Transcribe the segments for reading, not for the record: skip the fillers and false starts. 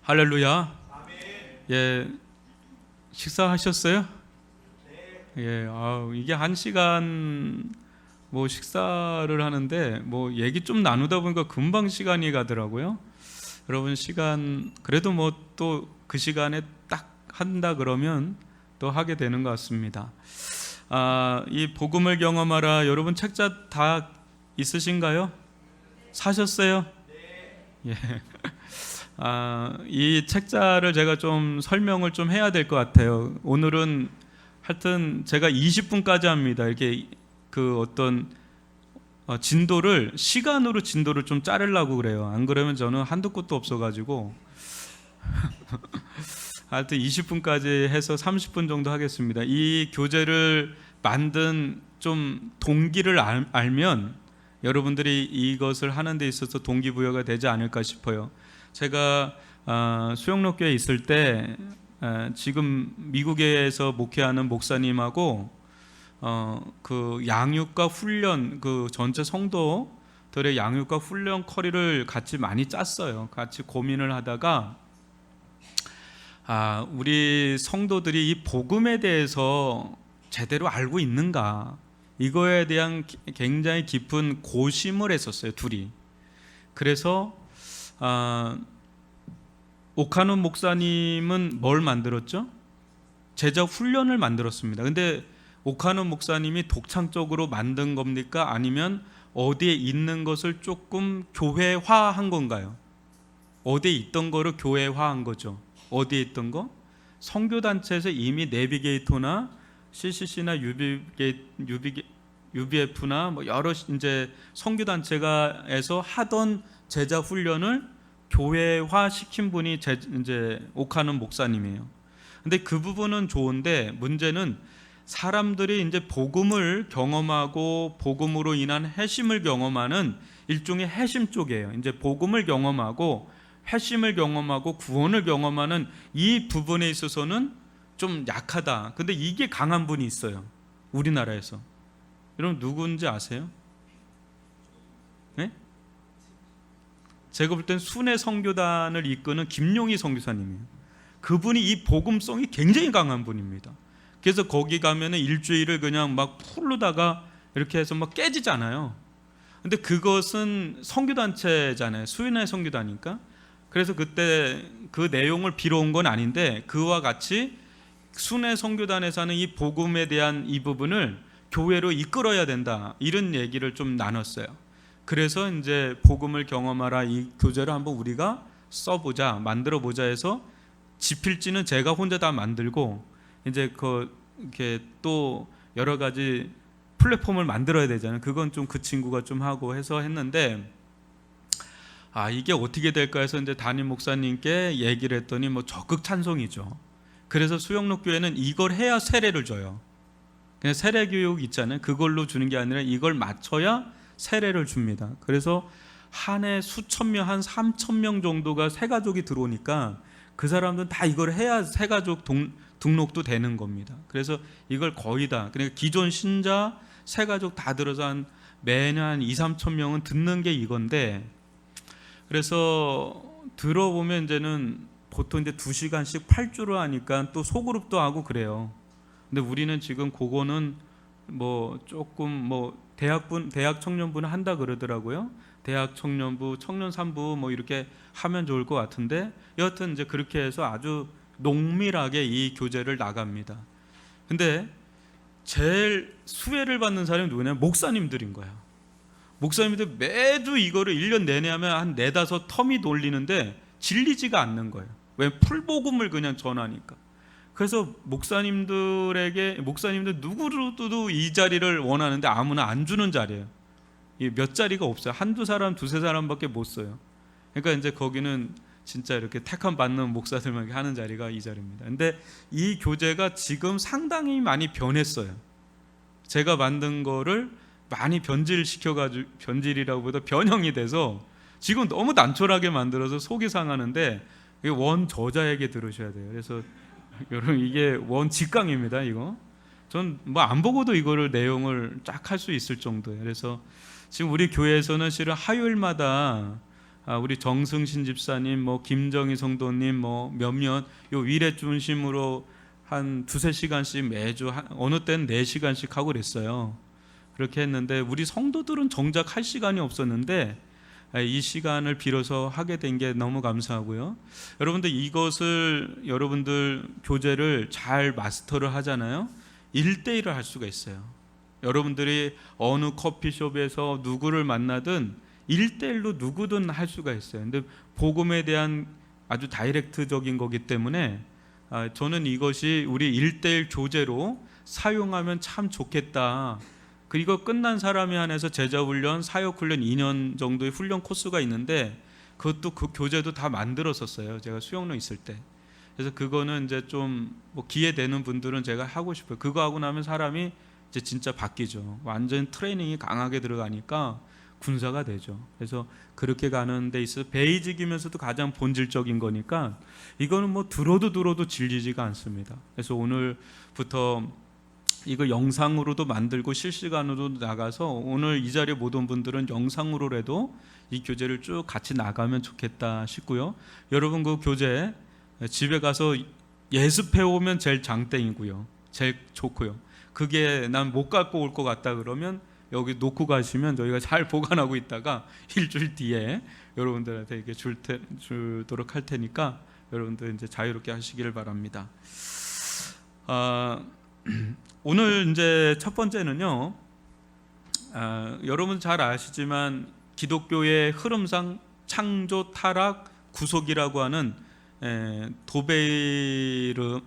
할렐루야. 예, 식사하셨어요? 예, 이게 1시간 뭐 식사를 하는데 뭐 얘기 좀 나누다 보니까 금방 시간이 가더라고요. 여러분 시간 그래도 뭐 또 그 시간에 딱 한다 그러면 또 하게 되는 것 같습니다. 이 복음을 경험하라. 여러분 책자 다 있으신가요? 사셨어요? 예. 이 책자를 제가 좀 설명을 좀 해야 될 것 같아요. 오늘은 하여튼 제가 20분까지 합니다. 이렇게 그 어떤 진도를 시간으로 진도를 좀 자르려고 그래요. 안 그러면 저는 한도 끝도 없어가지고 하여튼 20분까지 해서 30분 정도 하겠습니다. 이 교재를 만든 좀 동기를 알면 여러분들이 이것을 하는 데 있어서 동기부여가 되지 않을까 싶어요. 제가 수영록교에 있을 때 지금 미국에서 목회하는 목사님하고 그 양육과 훈련, 그 전체 성도들의 양육과 훈련 커리를 같이 많이 짰어요. 같이 고민을 하다가 우리 성도들이 이 복음에 대해서 제대로 알고 있는가, 이거에 대한 굉장히 깊은 고심을 했었어요, 둘이. 그래서 오카노 목사님은 뭘 만들었죠? 제자 훈련을 만들었습니다. 근데 오카노 목사님이 독창적으로 만든 겁니까? 아니면 어디에 있는 것을 조금 교회화한 건가요? 어디에 있던 거를 교회화한 거죠. 어디에 있던 거? 선교단체에서 이미 내비게이터나 CCC나 UBF나 뭐 여러 이제 선교단체가에서 하던 제자 훈련을 교회화 시킨 분이 이제 오카노 목사님이에요. 근데 그 부분은 좋은데 문제는 사람들이 이제 복음을 경험하고 복음으로 인한 회심을 경험하는 일종의 회심 쪽이에요. 이제 복음을 경험하고 회심을 경험하고 구원을 경험하는 이 부분에 있어서는 좀 약하다. 근데 이게 강한 분이 있어요. 우리나라에서. 여러분 누군지 아세요? 네? 제가 볼 땐 순회 선교단을 이끄는 김용희 선교사님이에요. 그분이 이 복음성이 굉장히 강한 분입니다. 그래서 거기 가면은 일주일을 그냥 막 풀르다가 이렇게 해서 막 깨지잖아요. 근데 그것은 선교단체잖아요. 수인회 선교단이니까. 그래서 그때 그 내용을 빌어온 건 아닌데 그와 같이 순회 선교단에서 하는 이 복음에 대한 이 부분을 교회로 이끌어야 된다, 이런 얘기를 좀 나눴어요. 그래서 이제 복음을 경험하라 이 교재를 한번 우리가 써보자, 만들어보자 해서 지필지는 제가 혼자 다 만들고 이제 이렇게 또 여러 가지 플랫폼을 만들어야 되잖아요. 그건 좀 그 친구가 좀 하고 해서 했는데 이게 어떻게 될까 해서 이제 담임 목사님께 얘기를 했더니 뭐 적극 찬성이죠. 그래서 수영록 교회는 이걸 해야 세례를 줘요. 그냥 세례 교육 있잖아요. 그걸로 주는 게 아니라 이걸 맞춰야 세례를 줍니다. 그래서 한 해 수천 명, 한 3천 명 정도가 새가족이 들어오니까 그 사람들은 다 이걸 해야 새가족 등록도 되는 겁니다. 그래서 이걸 거의 다, 그러니까 기존 신자 새가족 다 들어서 매년 한 2, 3천 명은 듣는 게 이건데, 그래서 들어보면 이제는 보통 이제 2시간씩 8주로 하니까 또 소그룹도 하고 그래요. 근데 우리는 지금 그거는 뭐 조금 뭐 대학 청년부는 한다 그러더라고요. 대학 청년부, 청년 3부 뭐 이렇게 하면 좋을 것 같은데, 여하튼 이제 그렇게 해서 아주 농밀하게 이 교재를 나갑니다. 근데 제일 수혜를 받는 사람이 누구냐면 목사님들인 거야. 목사님들 매주 이거를 1년 내내 하면 한 4-5텀이 돌리는데 질리지가 않는 거예요. 왜? 풀복음을 그냥 전하니까. 그래서 목사님들 누구로도 이 자리를 원하는데 아무나 안 주는 자리예요. 몇 자리가 없어요. 한두 사람, 두세 사람밖에 못 써요. 그러니까 이제 거기는 진짜 이렇게 택함 받는 목사들만 하는 자리가 이 자리입니다. 근데 이 교재가 지금 상당히 많이 변했어요. 제가 만든 거를 많이 변질시켜가지고, 변질이라고보다 변형이 돼서 지금 너무 난처하게 만들어서 속이 상하는데, 원 저자에게 들으셔야 돼요. 그래서 여러분 이게 원 직강입니다. 이거 전 뭐 안 보고도 이거를 내용을 쫙 할 수 있을 정도예요. 그래서 지금 우리 교회에서는 실은 화요일마다 우리 정승신 집사님, 뭐 김정희 성도님, 뭐 몇몇 요 위례 중심으로 한 두세 시간씩 매주 어느 때는 4시간씩 하고 그랬어요. 그렇게 했는데 우리 성도들은 정작 할 시간이 없었는데 이 시간을 빌어서 하게 된 게 너무 감사하고요. 여러분들 이것을 여러분들 교제를 잘 마스터를 하잖아요. 1대1을 할 수가 있어요. 여러분들이 어느 커피숍에서 누구를 만나든 1대1로 누구든 할 수가 있어요. 근데 복음에 대한 아주 다이렉트적인 거기 때문에 저는 이것이 우리 1대1 교제로 사용하면 참 좋겠다. 그리고 끝난 사람에 한해서 제자훈련, 사역훈련 2년 정도의 훈련 코스가 있는데 그것도 그 교재도 다 만들었었어요. 제가 수영로 있을 때. 그래서 그거는 이제 좀 뭐 기회 되는 분들은 제가 하고 싶어요. 그거 하고 나면 사람이 이제 진짜 바뀌죠. 완전 트레이닝이 강하게 들어가니까 군사가 되죠. 그래서 그렇게 가는 데 있어서 베이직이면서도 가장 본질적인 거니까 이거는 뭐 들어도 질리지가 않습니다. 그래서 오늘부터 이거 영상으로도 만들고 실시간으로 나가서 오늘 이 자리에 못 온 분들은 영상으로라도 이 교재를 쭉 같이 나가면 좋겠다 싶고요. 여러분 그 교재 집에 가서 예습해 오면 제일 장땡이고요. 제일 좋고요. 그게 난 못 갖고 올 것 같다 그러면 여기 놓고 가시면 저희가 잘 보관하고 있다가 일주일 뒤에 여러분들한테 이렇게 주도록 할 테니까 여러분들 이제 자유롭게 하시기를 바랍니다. 오늘 이제 첫 번째는요. 여러분 잘 아시지만 기독교의 흐름상 창조, 타락, 구속이라고 하는 도베이르의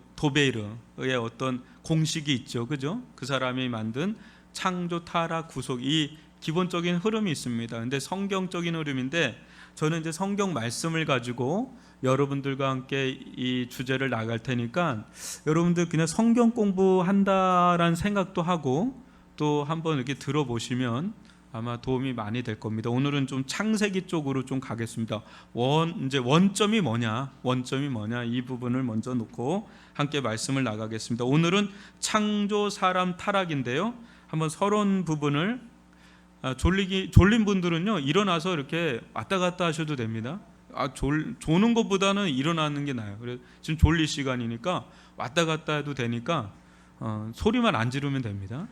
어떤 공식이 있죠, 그죠? 그 사람이 만든 창조, 타락, 구속 이 기본적인 흐름이 있습니다. 근데 성경적인 흐름인데 저는 이제 성경 말씀을 가지고 여러분들과 함께 이 주제를 나갈 테니까 여러분들 그냥 성경 공부한다라는 생각도 하고 또 한번 이렇게 들어보시면 아마 도움이 많이 될 겁니다. 오늘은 좀 창세기 쪽으로 좀 가겠습니다. 이제 원점이 뭐냐 이 부분을 먼저 놓고 함께 말씀을 나가겠습니다. 오늘은 창조, 사람, 타락인데요. 한번 서론 부분을 졸린 분들은요 일어나서 이렇게 왔다 갔다 하셔도 됩니다. 조는 것보다는 일어나는 게 나아요. 그래서 지금 졸릴 시간이니까 왔다 갔다 해도 되니까 소리만 안 지르면 됩니다.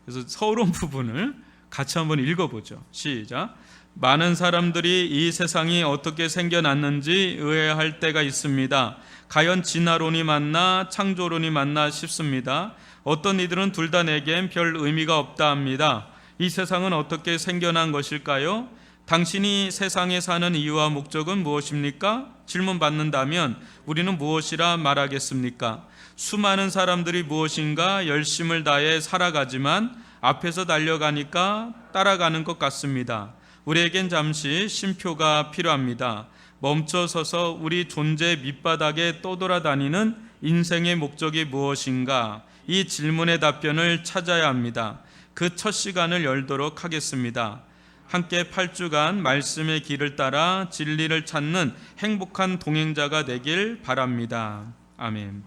그래서 서론 부분을 같이 한번 읽어보죠. 시작. 많은 사람들이 이 세상이 어떻게 생겨났는지 의아할 때가 있습니다. 과연 진화론이 맞나 창조론이 맞나 싶습니다. 어떤 이들은 둘 다 내겐 별 의미가 없다 합니다. 이 세상은 어떻게 생겨난 것일까요? 당신이 세상에 사는 이유와 목적은 무엇입니까? 질문받는다면 우리는 무엇이라 말하겠습니까? 수많은 사람들이 무엇인가 열심을 다해 살아가지만 앞에서 달려가니까 따라가는 것 같습니다. 우리에겐 잠시 쉼표가 필요합니다. 멈춰서서 우리 존재 밑바닥에 떠돌아다니는 인생의 목적이 무엇인가? 이 질문의 답변을 찾아야 합니다. 그 첫 시간을 열도록 하겠습니다. 함께 8주간 말씀의 길을 따라 진리를 찾는 행복한 동행자가 되길 바랍니다. 아멘.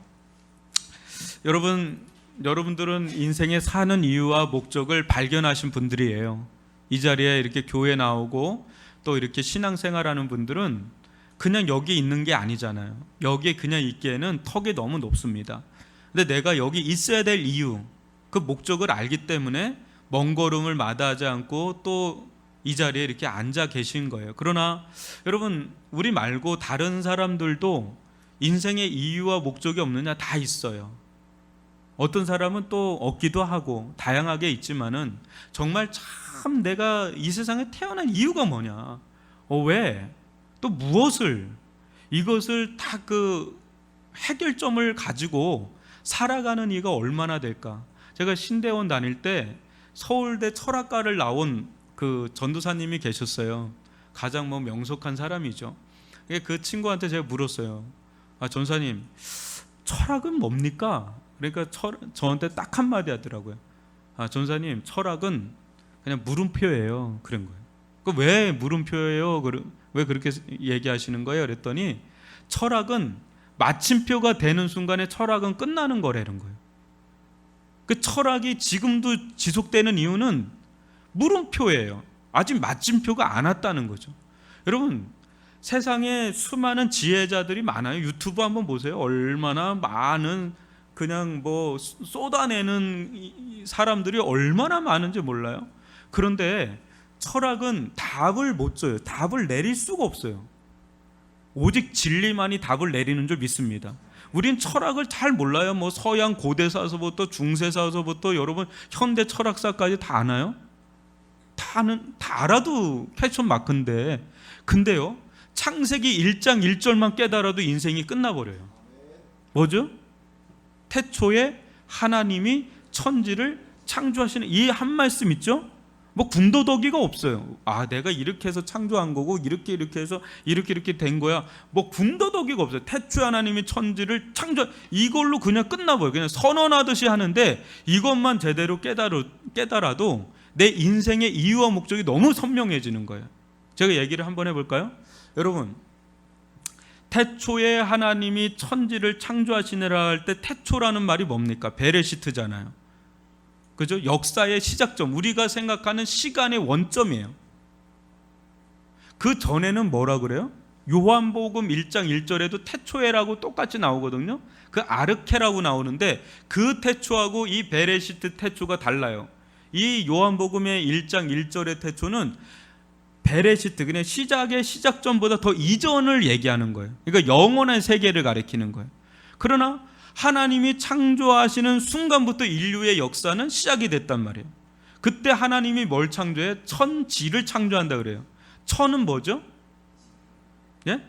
여러분들은 인생의 사는 이유와 목적을 발견하신 분들이에요. 이 자리에 이렇게 교회 나오고 또 이렇게 신앙생활하는 분들은 그냥 여기 있는 게 아니잖아요. 여기에 그냥 있기에는 턱이 너무 높습니다. 근데 내가 여기 있어야 될 이유, 그 목적을 알기 때문에 먼 걸음을 마다하지 않고 또 이 자리에 이렇게 앉아 계신 거예요. 그러나 여러분, 우리 말고 다른 사람들도 인생의 이유와 목적이 없느냐? 다 있어요. 어떤 사람은 또 없기도 하고 다양하게 있지만은 정말 참 내가 이 세상에 태어난 이유가 뭐냐? 왜? 또 무엇을? 이것을 다 그 해결점을 가지고 살아가는 이가 얼마나 될까? 제가 신대원 다닐 때 서울대 철학과를 나온 그 전도사님이 계셨어요. 가장 뭐 명석한 사람이죠. 그 친구한테 제가 물었어요. 전사님, 철학은 뭡니까? 그러니까 저한테 딱 한마디 하더라고요. 전사님, 철학은 그냥 물음표예요. 그런 거예요. 왜 물음표예요? 왜 그렇게 얘기하시는 거예요? 그랬더니 철학은 마침표가 되는 순간에 철학은 끝나는 거라는 거예요. 그 철학이 지금도 지속되는 이유는 물음표예요. 아직 마침표가 안 왔다는 거죠. 여러분, 세상에 수많은 지혜자들이 많아요. 유튜브 한번 보세요. 얼마나 많은 그냥 뭐 쏟아내는 사람들이 얼마나 많은지 몰라요. 그런데 철학은 답을 못 줘요. 답을 내릴 수가 없어요. 오직 진리만이 답을 내리는 줄 믿습니다. 우린 철학을 잘 몰라요. 뭐 서양 고대사서부터 중세사서부터 여러분 현대 철학사까지 다 아나요? 다 알아도 캐션 마크인데, 근데요, 창세기 1장 1절만 깨달아도 인생이 끝나버려요. 뭐죠? 태초에 하나님이 천지를 창조하시는 이 한 말씀 있죠? 뭐 군더더기가 없어요. 아, 내가 이렇게 해서 창조한 거고 이렇게 해서 이렇게 된 거야. 뭐 군더더기가 없어요. 태초에 하나님이 천지를 창조, 이걸로 그냥 끝나버려요. 그냥 선언하듯이 하는데, 이것만 제대로 깨달아도 내 인생의 이유와 목적이 너무 선명해지는 거예요. 제가 얘기를 한번 해볼까요? 여러분, 태초에 하나님이 천지를 창조하시느라 할 때 태초라는 말이 뭡니까? 베레시트잖아요. 그죠? 역사의 시작점, 우리가 생각하는 시간의 원점이에요. 그 전에는 뭐라 그래요? 요한복음 1장 1절에도 태초에라고 똑같이 나오거든요. 그 아르케라고 나오는데, 그 태초하고 이 베레시트 태초가 달라요. 이 요한복음의 1장 1절의 태초는 베레시트, 그냥 시작의 시작점보다 더 이전을 얘기하는 거예요. 그러니까 영원한 세계를 가리키는 거예요. 그러나 하나님이 창조하시는 순간부터 인류의 역사는 시작이 됐단 말이에요. 그때 하나님이 뭘 창조해요? 천지를 창조한다 그래요. 천은 뭐죠? 예?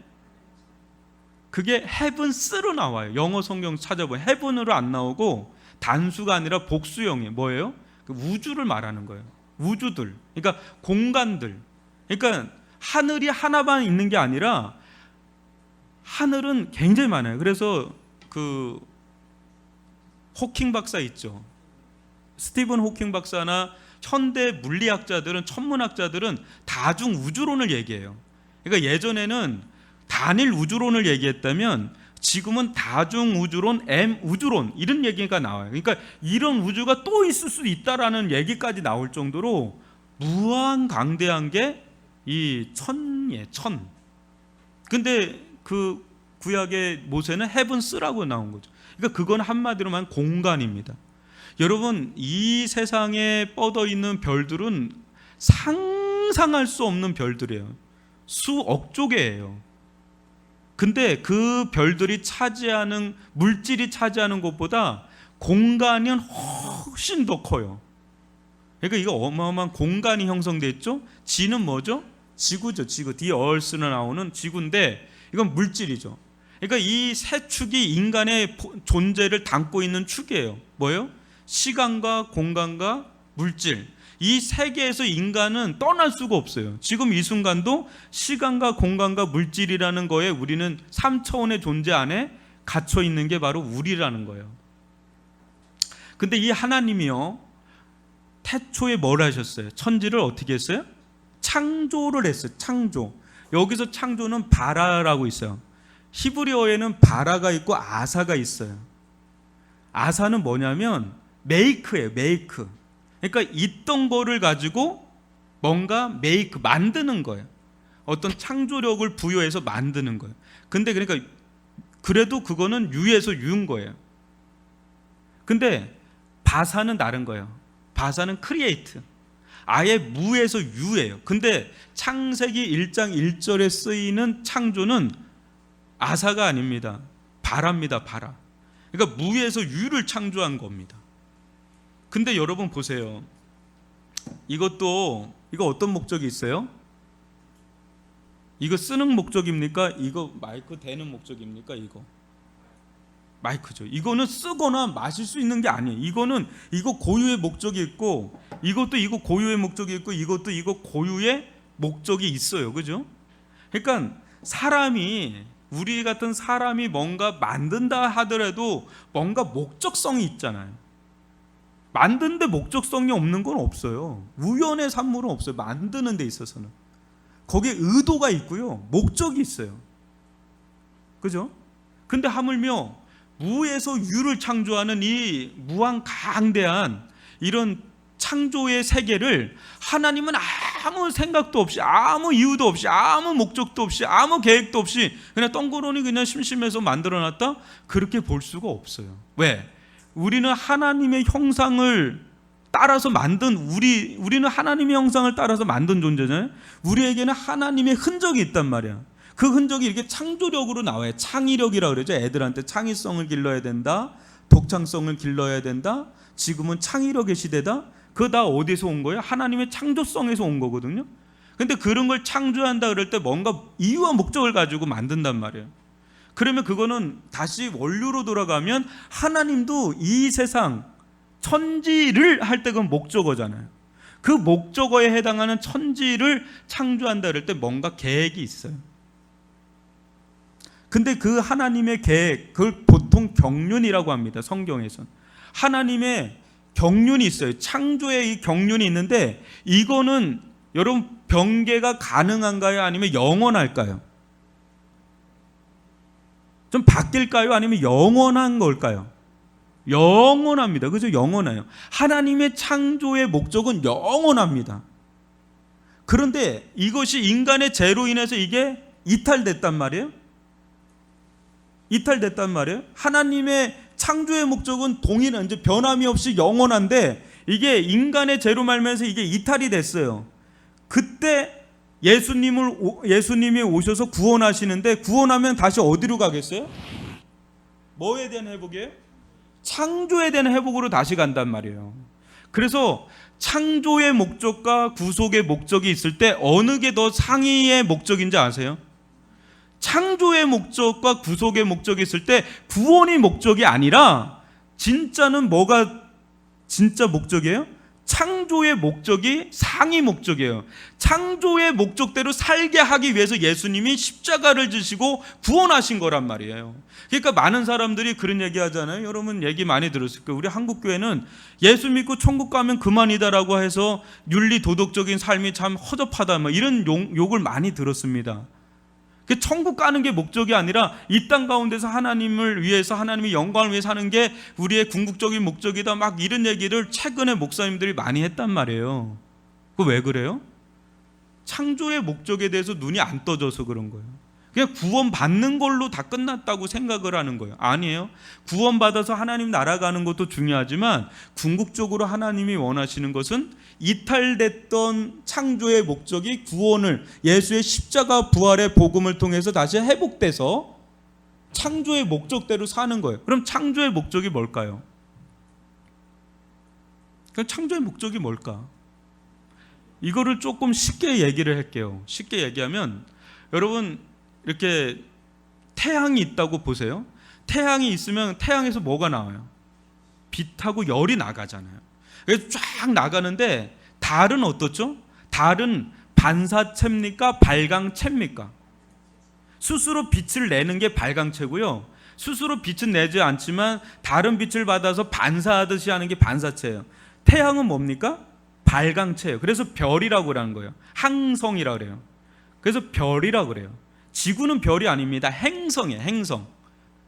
그게 heavens로 나와요. 영어 성경 찾아보면 heaven으로 안 나오고 단수가 아니라 복수형이에요. 뭐예요? 우주를 말하는 거예요. 우주들, 그러니까 공간들. 그러니까 하늘이 하나만 있는 게 아니라 하늘은 굉장히 많아요. 그래서 그 호킹 박사 있죠. 스티븐 호킹 박사나 현대 물리학자들은, 천문학자들은 다중 우주론을 얘기해요. 그러니까 예전에는 단일 우주론을 얘기했다면 지금은 다중 우주론, M 우주론, 이런 얘기가 나와요. 그러니까 이런 우주가 또 있을 수 있다라는 얘기까지 나올 정도로 무한 강대한 게 이 천이에요. 천. 근데 그 구약의 모세는 헤븐스라고 나온 거죠. 그러니까 그건 한마디로만 공간입니다. 여러분, 이 세상에 뻗어 있는 별들은 상상할 수 없는 별들이에요. 수억 조개예요. 근데 그 별들이 차지하는, 물질이 차지하는 것보다 공간은 훨씬 더 커요. 그러니까 이거 어마어마한 공간이 형성됐죠. 지는 뭐죠? 지구죠. 지구. The Earth로 나오는 지구인데 이건 물질이죠. 그러니까 이 세 축이 인간의 존재를 담고 있는 축이에요. 뭐예요? 시간과 공간과 물질. 이 세계에서 인간은 떠날 수가 없어요. 지금 이 순간도 시간과 공간과 물질이라는 거에 우리는 3차원의 존재 안에 갇혀 있는 게 바로 우리라는 거예요. 근데 이 하나님이요, 태초에 뭘 하셨어요? 천지를 어떻게 했어요? 창조를 했어요. 창조. 여기서 창조는 바라라고 있어요. 히브리어에는 바라가 있고 아사가 있어요. 아사는 뭐냐면 메이크예요. 메이크. 그러니까 있던 거를 가지고 뭔가 메이크, 만드는 거예요. 어떤 창조력을 부여해서 만드는 거예요. 근데 그러니까 그래도 그거는 유에서 유인 거예요. 근데 바사는 다른 거예요. 바사는 크리에이트. 아예 무에서 유예요. 근데 창세기 1장 1절에 쓰이는 창조는 아사가 아닙니다. 바라입니다. 바라. 그러니까 무에서 유를 창조한 겁니다. 근데 여러분 보세요. 이거 어떤 목적이 있어요? 이거 쓰는 목적입니까? 이거 마이크 대는 목적입니까? 이거 마이크죠. 이거는 쓰거나 마실 수 있는 게 아니에요. 이거 고유의 목적이 있고, 이것도 이거 고유의 목적이 있고, 이것도 이거 고유의 목적이 있어요. 그죠? 그러니까 우리 같은 사람이 뭔가 만든다 하더라도 뭔가 목적성이 있잖아요. 만드는데 목적성이 없는 건 없어요. 우연의 산물은 없어요. 만드는 데 있어서는. 거기에 의도가 있고요, 목적이 있어요. 그죠? 근데 하물며 무에서 유를 창조하는 이 무한 강대한 이런 창조의 세계를 하나님은 아무 생각도 없이, 아무 이유도 없이, 아무 목적도 없이, 아무 계획도 없이 그냥 덩그러니 그냥 심심해서 만들어놨다? 그렇게 볼 수가 없어요. 왜? 우리는 하나님의 형상을 따라서 만든 우리는 하나님의 형상을 따라서 만든 존재잖아요. 우리에게는 하나님의 흔적이 있단 말이야. 그 흔적이 이렇게 창조력으로 나와요. 창의력이라고 그러죠. 애들한테 창의성을 길러야 된다, 독창성을 길러야 된다. 지금은 창의력의 시대다. 그거 다 어디서 온 거예요? 하나님의 창조성에서 온 거거든요. 근데 그런 걸 창조한다 그럴 때 뭔가 이유와 목적을 가지고 만든단 말이에요. 그러면 그거는 다시 원류로 돌아가면 하나님도 이 세상 천지를 할 때 그건 목적어잖아요. 그 목적어에 해당하는 천지를 창조한다 그럴 때 뭔가 계획이 있어요. 근데 그 하나님의 계획, 그걸 보통 경륜이라고 합니다. 성경에선 하나님의 경륜이 있어요. 창조의 이 경륜이 있는데 이거는 여러분 변개가 가능한가요? 아니면 영원할까요? 좀 바뀔까요? 아니면 영원한 걸까요? 영원합니다. 그죠? 영원해요. 하나님의 창조의 목적은 영원합니다. 그런데 이것이 인간의 죄로 인해서 이게 이탈됐단 말이에요. 이탈됐단 말이에요. 하나님의 창조의 목적은 동일한, 이제 변함이 없이 영원한데 이게 인간의 죄로 말면서 이게 이탈이 됐어요. 그때 예수님이 오셔서 구원하시는데 구원하면 다시 어디로 가겠어요? 뭐에 대한 회복이에요? 창조에 대한 회복으로 다시 간단 말이에요. 그래서 창조의 목적과 구속의 목적이 있을 때 어느 게 더 상위의 목적인지 아세요? 창조의 목적과 구속의 목적이 있을 때 구원이 목적이 아니라 진짜는 뭐가 진짜 목적이에요? 창조의 목적이 상위 목적이에요. 창조의 목적대로 살게 하기 위해서 예수님이 십자가를 지시고 구원하신 거란 말이에요. 그러니까 많은 사람들이 그런 얘기 하잖아요. 여러분 얘기 많이 들었을 거예요. 우리 한국교회는 예수 믿고 천국 가면 그만이다라고 해서 윤리 도덕적인 삶이 참 허접하다 이런 욕을 많이 들었습니다. 천국 가는 게 목적이 아니라 이 땅 가운데서 하나님을 위해서, 하나님의 영광을 위해서 하는 게 우리의 궁극적인 목적이다 막 이런 얘기를 최근에 목사님들이 많이 했단 말이에요. 그거 왜 그래요? 창조의 목적에 대해서 눈이 안 떠져서 그런 거예요. 그냥 구원받는 걸로 다 끝났다고 생각을 하는 거예요. 아니에요. 구원받아서 하나님 나라 가는 것도 중요하지만 궁극적으로 하나님이 원하시는 것은 이탈됐던 창조의 목적이 구원을, 예수의 십자가 부활의 복음을 통해서 다시 회복돼서 창조의 목적대로 사는 거예요. 그럼 창조의 목적이 뭘까요? 그럼 창조의 목적이 뭘까? 이거를 조금 쉽게 얘기를 할게요. 쉽게 얘기하면 여러분 이렇게 태양이 있다고 보세요. 태양이 있으면 태양에서 뭐가 나와요? 빛하고 열이 나가잖아요. 그래서 쫙 나가는데 달은 어떻죠? 달은 반사체입니까? 발광체입니까? 스스로 빛을 내는 게 발광체고요. 스스로 빛은 내지 않지만 다른 빛을 받아서 반사하듯이 하는 게 반사체예요. 태양은 뭡니까? 발광체예요. 그래서 별이라고 하는 거예요. 항성이라고 그래요. 그래서 별이라고 그래요. 지구는 별이 아닙니다. 행성이에요. 행성.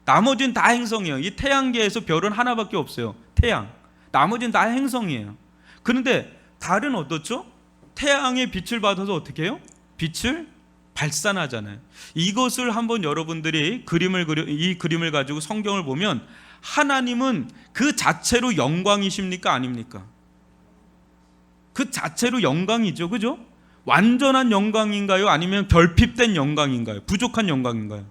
나머지는 다 행성이에요. 이 태양계에서 별은 하나밖에 없어요. 태양. 나머지는 다 행성이에요. 그런데 달은 어떻죠? 태양의 빛을 받아서 어떻게 해요? 빛을 발산하잖아요. 이것을 한번 여러분들이 이 그림을 가지고 성경을 보면 하나님은 그 자체로 영광이십니까? 아닙니까? 그 자체로 영광이죠. 그죠? 완전한 영광인가요? 아니면 결핍된 영광인가요? 부족한 영광인가요?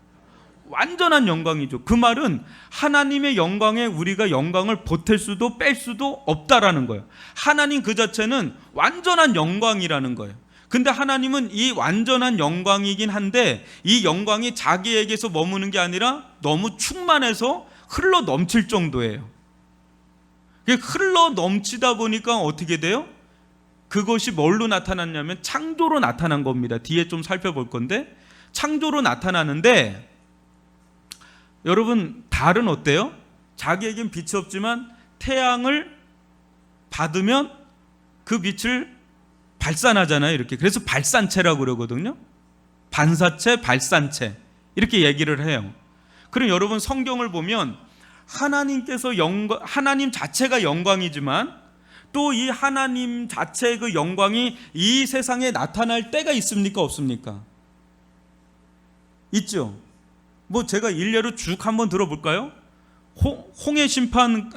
완전한 영광이죠. 그 말은 하나님의 영광에 우리가 영광을 보탤 수도 뺄 수도 없다라는 거예요. 하나님 그 자체는 완전한 영광이라는 거예요. 근데 하나님은 이 완전한 영광이긴 한데 이 영광이 자기에게서 머무는 게 아니라 너무 충만해서 흘러 넘칠 정도예요. 흘러 넘치다 보니까 어떻게 돼요? 그것이 뭘로 나타났냐면 창조로 나타난 겁니다. 뒤에 좀 살펴볼 건데 창조로 나타나는데 여러분 달은 어때요? 자기에겐 빛이 없지만 태양을 받으면 그 빛을 발산하잖아요. 이렇게. 그래서 발산체라고 그러거든요. 반사체, 발산체 이렇게 얘기를 해요. 그럼 여러분 성경을 보면 하나님 자체가 영광이지만 또 이 하나님 자체의 그 영광이 이 세상에 나타날 때가 있습니까? 없습니까? 있죠. 뭐 제가 일례로 쭉 한번 들어볼까요? 홍해 심판,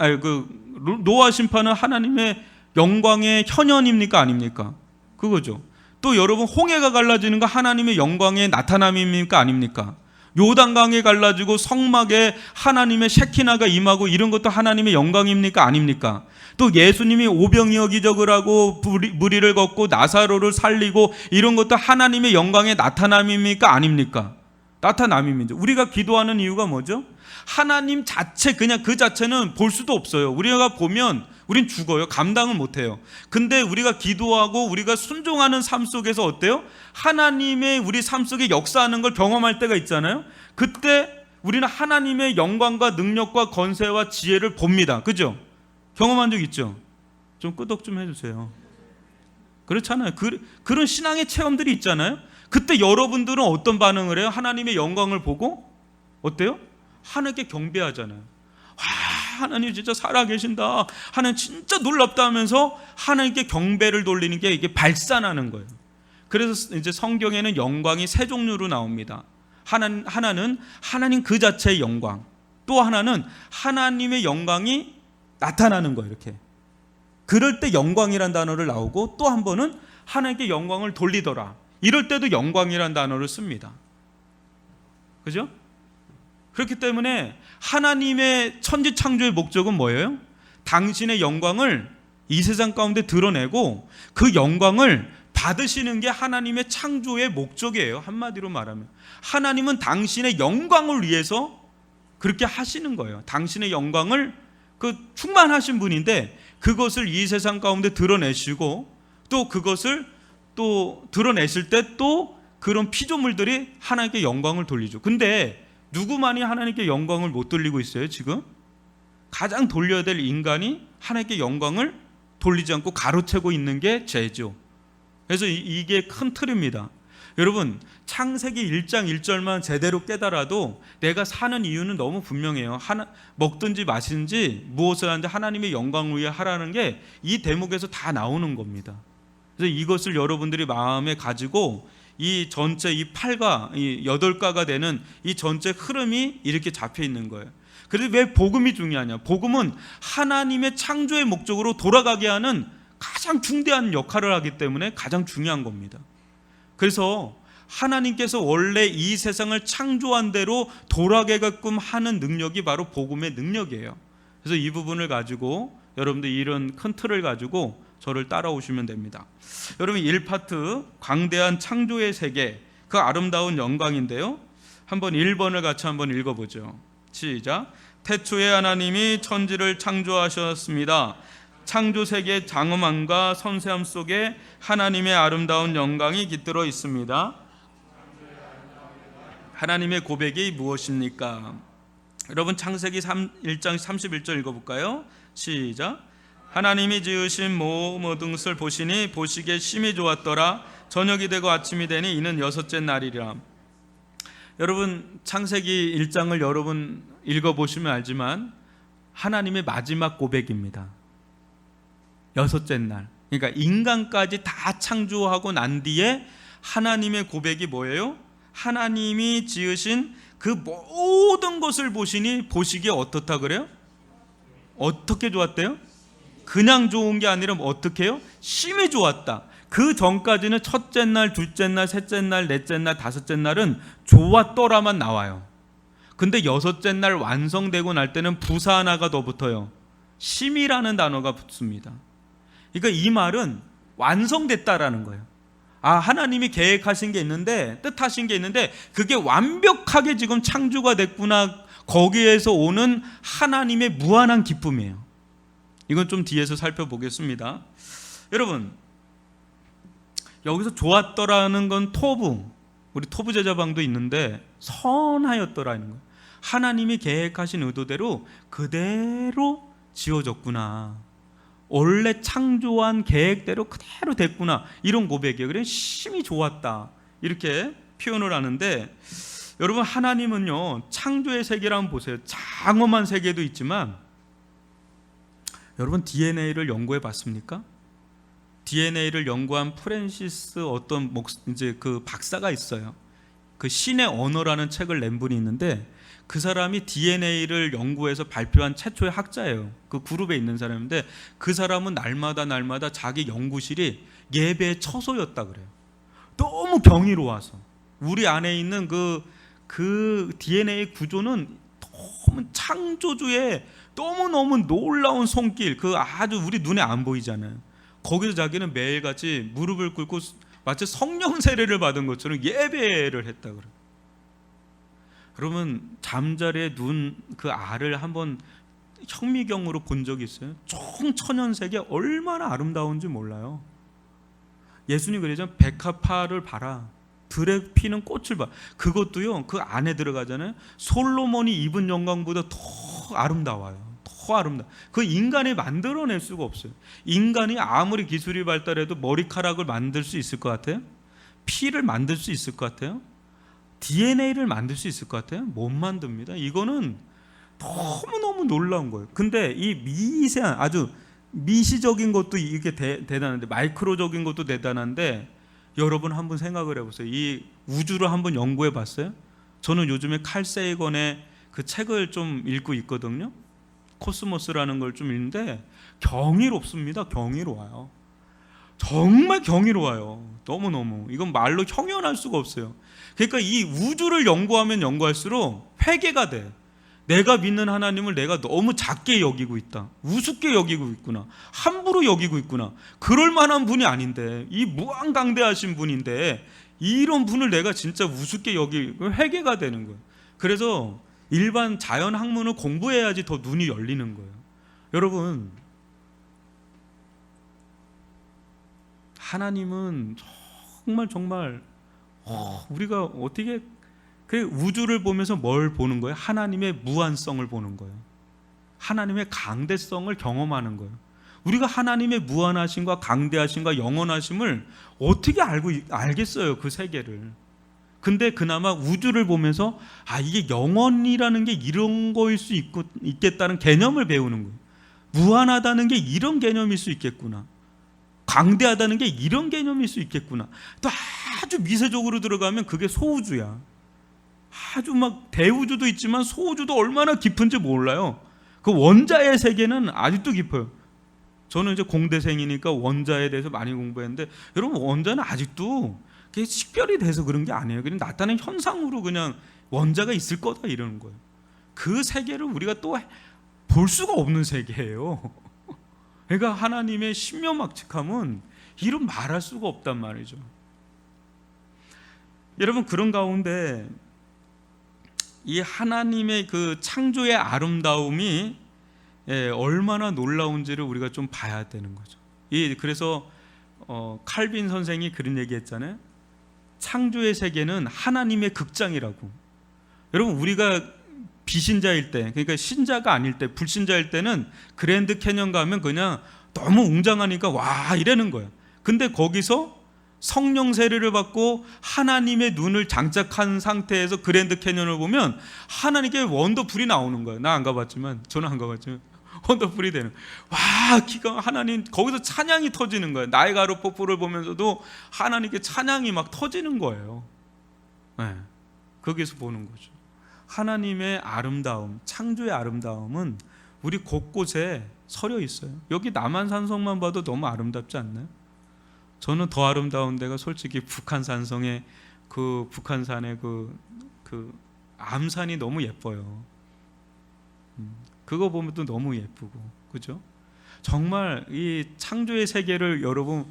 노아 심판은 하나님의 영광의 현현입니까? 아닙니까? 그거죠. 또 여러분, 홍해가 갈라지는 거 하나님의 영광의 나타남입니까? 아닙니까? 요단강에 갈라지고 성막에 하나님의 셰키나가 임하고 이런 것도 하나님의 영광입니까? 아닙니까? 또 예수님이 오병이어 기적을 하고 무리를 걷고 나사로를 살리고 이런 것도 하나님의 영광의 나타남입니까? 아닙니까? 나타남입니다. 우리가 기도하는 이유가 뭐죠? 하나님 자체, 그냥 그 자체는 볼 수도 없어요. 우리가 보면 우린 죽어요. 감당을 못해요. 근데 우리가 기도하고 우리가 순종하는 삶 속에서 어때요? 하나님의 우리 삶 속에 역사하는 걸 경험할 때가 있잖아요. 그때 우리는 하나님의 영광과 능력과 권세와 지혜를 봅니다. 그죠? 경험한 적 있죠? 좀 끄덕 좀 해주세요. 그렇잖아요. 그런 신앙의 체험들이 있잖아요. 그때 여러분들은 어떤 반응을 해요? 하나님의 영광을 보고 어때요? 하나님께 경배하잖아요. 하나님 진짜 살아계신다, 하나님 진짜 놀랍다 하면서 하나님께 경배를 돌리는 게 이게 발산하는 거예요. 그래서 이제 성경에는 영광이 세 종류로 나옵니다. 하나는 하나님 그 자체의 영광, 또 하나는 하나님의 영광이 나타나는 거예요. 이렇게 그럴 때 영광이란 단어를 나오고, 또 한 번은 하나님께 영광을 돌리더라, 이럴 때도 영광이란 단어를 씁니다. 그죠? 그렇기 때문에 하나님의 천지창조의 목적은 뭐예요? 당신의 영광을 이 세상 가운데 드러내고 그 영광을 받으시는 게 하나님의 창조의 목적이에요. 한마디로 말하면 하나님은 당신의 영광을 위해서 그렇게 하시는 거예요. 당신의 영광을 충만하신 분인데 그것을 이 세상 가운데 드러내시고, 또 그것을 또 드러내실 때 또 그런 피조물들이 하나님께 영광을 돌리죠. 근데 누구만이 하나님께 영광을 못 돌리고 있어요? 지금 가장 돌려야 될 인간이 하나님께 영광을 돌리지 않고 가로채고 있는 게 죄죠. 그래서 이게 큰 틀입니다. 여러분, 창세기 1장 1절만 제대로 깨달아도 내가 사는 이유는 너무 분명해요. 먹든지 마시든지 무엇을 하는지 하나님의 영광을 위해 하라는 게 이 대목에서 다 나오는 겁니다. 그래서 이것을 여러분들이 마음에 가지고 이 전체 이 8가 이 8가가 되는 이 전체 흐름이 이렇게 잡혀 있는 거예요. 그래서 왜 복음이 중요하냐? 복음은 하나님의 창조의 목적으로 돌아가게 하는 가장 중대한 역할을 하기 때문에 가장 중요한 겁니다. 그래서 하나님께서 원래 이 세상을 창조한 대로 돌아가게끔 하는 능력이 바로 복음의 능력이에요. 그래서 이 부분을 가지고 여러분들 이런 큰 틀을 가지고 저를 따라오시면 됩니다. 여러분, 1파트 광대한 창조의 세계, 그 아름다운 영광인데요, 한번 1번을 같이 한번 읽어보죠. 시작. 태초에 하나님이 천지를 창조하셨습니다. 창조 세계의 장엄함과 선세함 속에 하나님의 아름다운 영광이 깃들어 있습니다. 하나님의 고백이 무엇입니까? 여러분, 창세기 1장 31절 읽어볼까요? 시작. 하나님이 지으신 모든 것을 보시니 보시기에 심히 좋았더라. 저녁이 되고 아침이 되니 이는 여섯째 날이라. 여러분, 창세기 1장을 여러분 읽어보시면 알지만 하나님의 마지막 고백입니다. 여섯째 날, 그러니까 인간까지 다 창조하고 난 뒤에 하나님의 고백이 뭐예요? 하나님이 지으신 그 모든 것을 보시니 보시기에 어떻다 그래요? 어떻게 좋았대요? 그냥 좋은 게 아니라 어떻게 해요? 심히 좋았다. 그 전까지는 첫째 날, 둘째 날, 셋째 날, 넷째 날, 다섯째 날은 좋았더라만 나와요. 근데 여섯째 날 완성되고 날 때는 부사 하나가 더 붙어요. 심이라는 단어가 붙습니다. 그러니까 이 말은 완성됐다라는 거예요. 하나님이 계획하신 게 있는데, 뜻하신 게 있는데 그게 완벽하게 지금 창조가 됐구나. 거기에서 오는 하나님의 무한한 기쁨이에요. 이건 좀 뒤에서 살펴보겠습니다. 여러분, 여기서 좋았더라는 건 토부, 우리 토부 제자방도 있는데 선하였더라는 거예요. 하나님이 계획하신 의도대로 그대로 지어졌구나. 원래 창조한 계획대로 그대로 됐구나. 이런 고백이에요. 그래, 심히 좋았다, 이렇게 표현을 하는데, 여러분, 하나님은요 창조의 세계를 한번 보세요. 장엄한 세계도 있지만 여러분 DNA를 연구해 봤습니까? DNA를 연구한 프랜시스 이제 그 박사가 있어요. 그 신의 언어라는 책을 낸 분이 있는데 그 사람이 DNA를 연구해서 발표한 최초의 학자예요. 그 그룹에 있는 사람인데 그 사람은 날마다 자기 연구실이 예배의 처소였다 그래요. 너무 경이로워서 우리 안에 있는 그 DNA 구조는 너무 창조주의 너무너무 놀라운 손길, 그 아주 우리 눈에 안 보이잖아요. 거기서 자기는 매일같이 무릎을 꿇고 마치 성령 세례를 받은 것처럼 예배를 했다 그래요. 여러분 잠자리에 눈 그 알을 한번 현미경으로 본 적이 있어요? 총천연색이 얼마나 아름다운지 몰라요. 예수님 그러잖아요. 백합화를 봐라. 들에 피는 꽃을 봐. 그것도요 그 안에 들어가잖아요. 솔로몬이 입은 영광보다 더 아름다워요. 더 아름다워. 그 인간이 만들어낼 수가 없어요. 인간이 아무리 기술이 발달해도 머리카락을 만들 수 있을 것 같아요? 피를 만들 수 있을 것 같아요? DNA를 만들 수 있을 것 같아요? 못 만듭니다. 이거는 너무너무 놀라운 거예요. 근데 이 미세한 아주 미시적인 것도 이게 대단한데, 마이크로적인 것도 대단한데, 여러분 한번 생각을 해보세요. 이 우주를 한번 연구해 봤어요? 저는 요즘에 칼 세이건의 그 책을 좀 읽고 있거든요. 코스모스라는 걸 좀 읽는데 경이롭습니다. 경이로워요. 정말 경이로워요. 너무너무 이건 말로 형용할 수가 없어요. 그러니까 이 우주를 연구하면 연구할수록 회개가 돼. 내가 믿는 하나님을 내가 너무 작게 여기고 있다, 우습게 여기고 있구나, 함부로 여기고 있구나. 그럴 만한 분이 아닌데, 이 무한강대하신 분인데 이런 분을 내가 진짜 우습게 여기고 회개가 되는 거예요. 그래서 일반 자연 학문을 공부해야지 더 눈이 열리는 거예요. 여러분 하나님은 정말 우리가 어떻게 그 우주를 보면서 뭘 보는 거예요? 하나님의 무한성을 보는 거예요. 하나님의 강대성을 경험하는 거예요. 우리가 하나님의 무한하심과 강대하심과 영원하심을 어떻게 알겠어요? 그 세계를. 근데 그나마 우주를 보면서 이게 영원이라는 게 이런 거일 수 있겠다는 개념을 배우는 거예요. 무한하다는 게 이런 개념일 수 있겠구나, 강대하다는 게 이런 개념일 수 있겠구나. 또 아주 미세적으로 들어가면 그게 소우주야. 아주 막 대우주도 있지만 소우주도 얼마나 깊은지 몰라요. 그 원자의 세계는 아직도 깊어요. 저는 이제 공대생이니까 원자에 대해서 많이 공부했는데, 여러분 원자는 아직도 그게 식별이 돼서 그런 게 아니에요. 그냥 나타나는 현상으로 그냥 원자가 있을 거다 이러는 거예요. 그 세계를 우리가 또 볼 수가 없는 세계예요. 그러니까 하나님의 신묘막측함은 이런 말할 수가 없단 말이죠. 여러분 그런 가운데 이 하나님의 그 창조의 아름다움이 얼마나 놀라운지를 우리가 좀 봐야 되는 거죠. 그래서 칼빈 선생이 그런 얘기했잖아요. 창조의 세계는 하나님의 극장이라고. 여러분 우리가 비신자일 때, 그러니까 신자가 아닐 때, 불신자일 때는 그랜드 캐년 가면 그냥 너무 웅장하니까 와 이러는 거예요. 근데 거기서 성령 세례를 받고 하나님의 눈을 장착한 상태에서 그랜드 캐년을 보면 하나님께 원더풀이 나오는 거예요. 나 안 가봤지만, 저는 안 가봤지만 원더풀이 되는. 와, 기가 하나님 거기서 찬양이 터지는 거예요. 나이가라 폭포를 보면서도 하나님께 찬양이 막 터지는 거예요. 네, 거기서 보는 거죠. 하나님의 아름다움, 창조의 아름다움은 우리 곳곳에 서려 있어요. 여기 남한산성만 봐도 너무 아름답지 않나요? 저는 더 아름다운 데가 솔직히 북한산성의 그 북한산의 그 암산이 너무 예뻐요. 그거 보면 또 너무 예쁘고, 그죠? 정말 이 창조의 세계를 여러분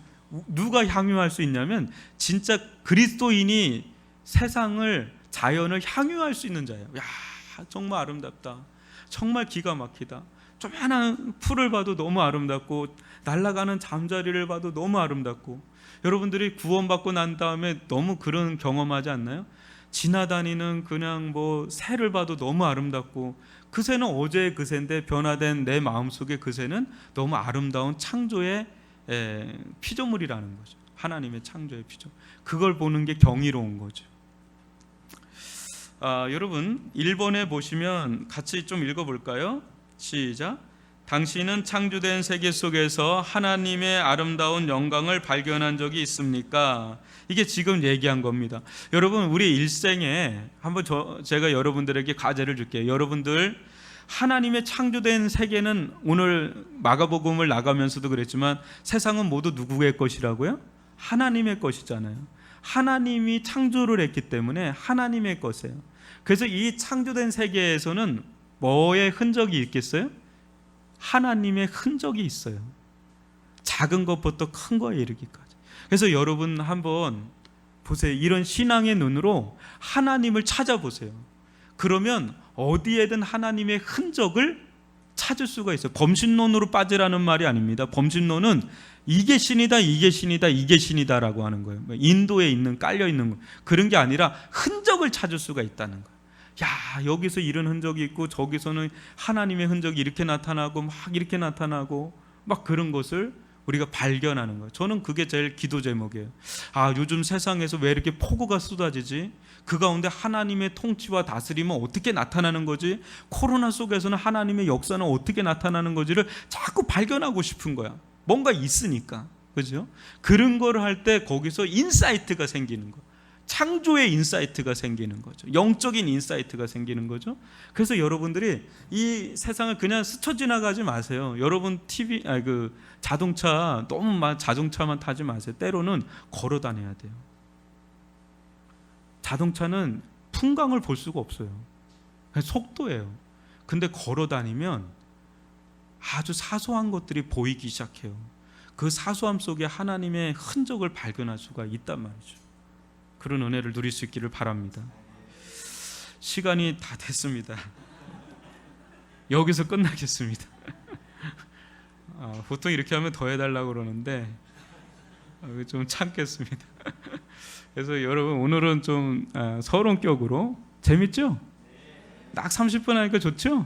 누가 향유할 수 있냐면 진짜 그리스도인이 세상을, 자연을 향유할 수 있는 자예요. 야, 정말 아름답다, 정말 기가 막히다. 조그마한 풀을 봐도 너무 아름답고, 날아가는 잠자리를 봐도 너무 아름답고. 여러분들이 구원받고 난 다음에 너무 그런 경험하지 않나요? 지나다니는 그냥 뭐 새를 봐도 너무 아름답고, 그 새는 어제의 그 새인데 변화된 내 마음속의 그 새는 너무 아름다운 창조의 피조물이라는 거죠. 하나님의 창조의 피조. 그걸 보는 게 경이로운 거죠. 여러분 1번에 보시면 같이 좀 읽어볼까요? 시작. 당신은 창조된 세계 속에서 하나님의 아름다운 영광을 발견한 적이 있습니까? 이게 지금 얘기한 겁니다. 여러분, 우리 일생에 한번 제가 여러분들에게 과제를 줄게요. 여러분들, 하나님의 창조된 세계는 오늘 마가복음을 나가면서도 그랬지만 세상은 모두 누구의 것이라고요? 하나님의 것이잖아요. 하나님이 창조를 했기 때문에 하나님의 것이에요. 그래서 이 창조된 세계에서는 뭐의 흔적이 있겠어요? 하나님의 흔적이 있어요. 작은 것부터 큰 거에 이르기까지. 그래서 여러분 한번 보세요. 이런 신앙의 눈으로 하나님을 찾아보세요. 그러면 어디에든 하나님의 흔적을 찾을 수가 있어요. 범신론으로 빠지라는 말이 아닙니다. 범신론은 이게 신이다, 이게 신이다, 이게 신이다라고 하는 거예요. 인도에 있는 깔려 있는 거 그런 게 아니라 흔적을 찾을 수가 있다는 거예요. 야, 여기서 이런 흔적이 있고 저기서는 하나님의 흔적이 이렇게 나타나고 막 이렇게 나타나고 막 그런 것을 우리가 발견하는 거예요. 저는 그게 제일 기도 제목이에요. 아, 요즘 세상에서 왜 이렇게 폭우가 쏟아지지? 그 가운데 하나님의 통치와 다스림은 어떻게 나타나는 거지? 코로나 속에서는 하나님의 역사는 어떻게 나타나는 거지를 자꾸 발견하고 싶은 거야. 뭔가 있으니까. 그죠? 그런 걸 할 때 거기서 인사이트가 생기는 거야. 창조의 인사이트가 생기는 거죠. 영적인 인사이트가 생기는 거죠. 그래서 여러분들이 이 세상을 그냥 스쳐 지나가지 마세요. 여러분 자동차 너무 자동차만 타지 마세요. 때로는 걸어 다녀야 돼요. 자동차는 풍광을 볼 수가 없어요. 속도예요. 근데 걸어 다니면 아주 사소한 것들이 보이기 시작해요. 그 사소함 속에 하나님의 흔적을 발견할 수가 있단 말이죠. 그런 은혜를 누릴 수 있기를 바랍니다. 시간이 다 됐습니다. 여기서 끝나겠습니다. 보통 이렇게 하면 더 해달라고 그러는데 좀 참겠습니다. 그래서 여러분, 오늘은 좀 서론격으로 재밌죠? 딱 30분 하니까 좋죠?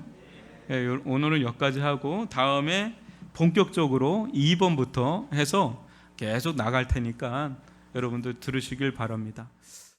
오늘은 여기까지 하고 다음에 본격적으로 2번부터 해서 계속 나갈 테니까 여러분들 들으시길 바랍니다.